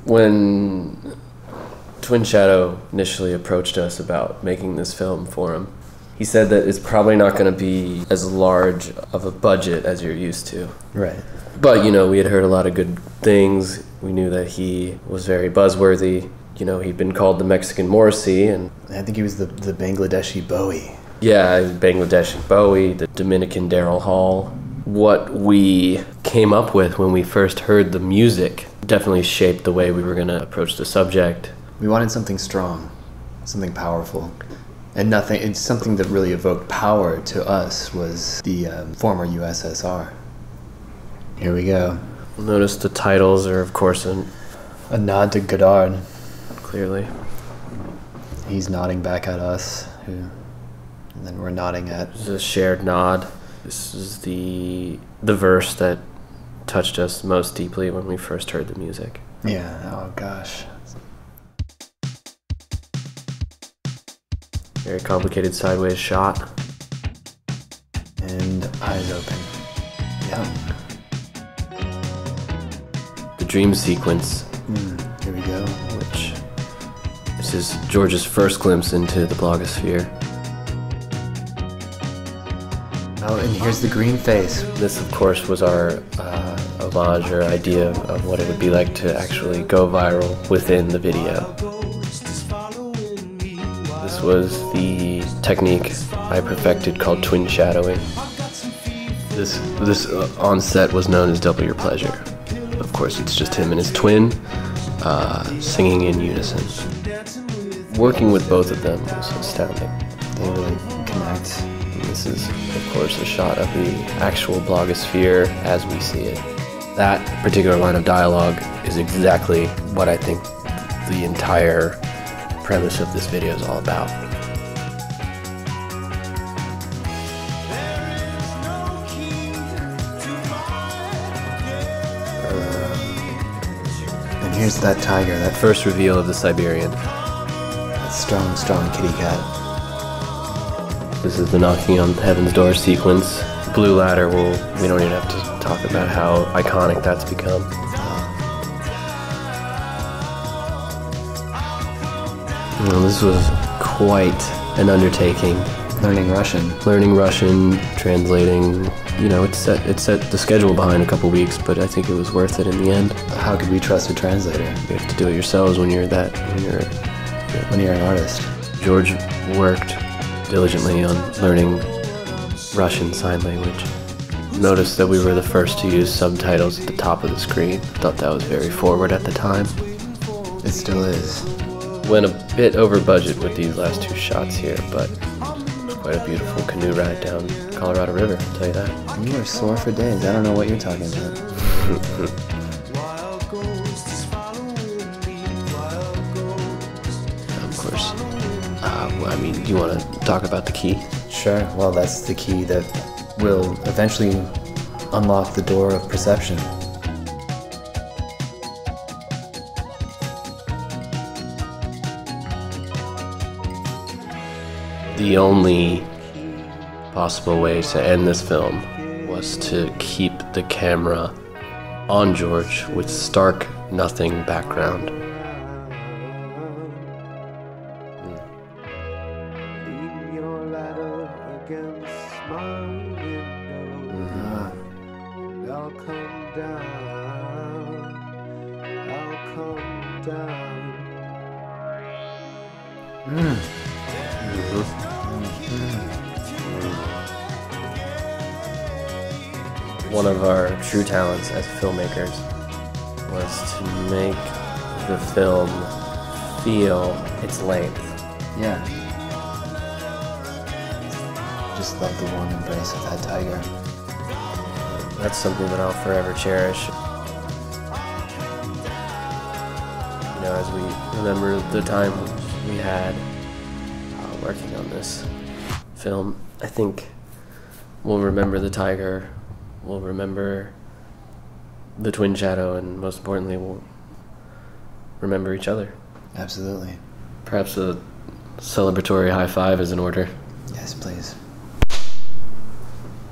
When Twin Shadow initially approached us about making this film for him, he said that it's probably not going to be as large of a budget as you're used to. Right. But, you know, we had heard a lot of good things. We knew that he was very buzzworthy. You know, he'd been called the Mexican Morrissey, and I think he was the Bangladeshi Bowie. yeah, Bangladeshi Bowie, the Dominican Daryl Hall. What we came up with when we first heard the music definitely shaped the way we were going to approach the subject. We wanted something strong, something powerful. And it's something that really evoked power to us was the former USSR. Here we go. Notice the titles are, of course, A nod to Godard. clearly. He's nodding back at us, and then we're nodding at... This is a shared nod. This is the verse that touched us most deeply when we first heard the music. Yeah, oh gosh. Very complicated sideways shot. And eyes open. Yeah. The dream sequence, Here we go. which this is George's first glimpse into the blogosphere. Oh, and here's the green face. This, of course, was our homage or idea of what it would be like to actually go viral within the video. This was the technique I perfected called twin shadowing. This on set was known as Double Your Pleasure. Of course, it's just him and his twin singing in unison. Working with both of them was astounding. They really connect. And this is, of course, a shot of the actual blogosphere as we see it. That particular line of dialogue is exactly what I think the entire premise of this video is all about. And here's that tiger, that First reveal of the Siberian. strong, strong kitty cat. This is the knocking on heaven's door sequence. Blue ladder, we don't even have to talk about how iconic that's become. Well, this was quite an undertaking. Learning Russian. Learning Russian, translating, you know, it set the schedule behind a couple weeks, but I think it was worth it in the end. How could we trust a translator? You have to do it yourselves when you're When you're an artist. George worked diligently on learning Russian Sign Language. Noticed that we were the first to use subtitles at the top of the screen. Thought that was very forward at the time. It still is. Went a bit over budget with these last two shots here, but it was quite a beautiful canoe ride down Colorado River, I'll tell you that. You are sore for days. I don't know what you're talking about. Of course. I mean, you want to talk about the key? Sure. Well, that's the key that will eventually unlock the door of perception. The only possible way to end this film was to keep the camera on George with stark nothing background. One of our true talents as filmmakers was to make the film feel its length. Yeah. Just love the warm embrace of that tiger. That's something that I'll forever cherish. You know, as we remember the time we had working on this film, I think we'll remember the tiger, we'll remember the twin shadow, and most importantly, we'll remember each other. Absolutely. Perhaps a celebratory high five is in order. Yes, please.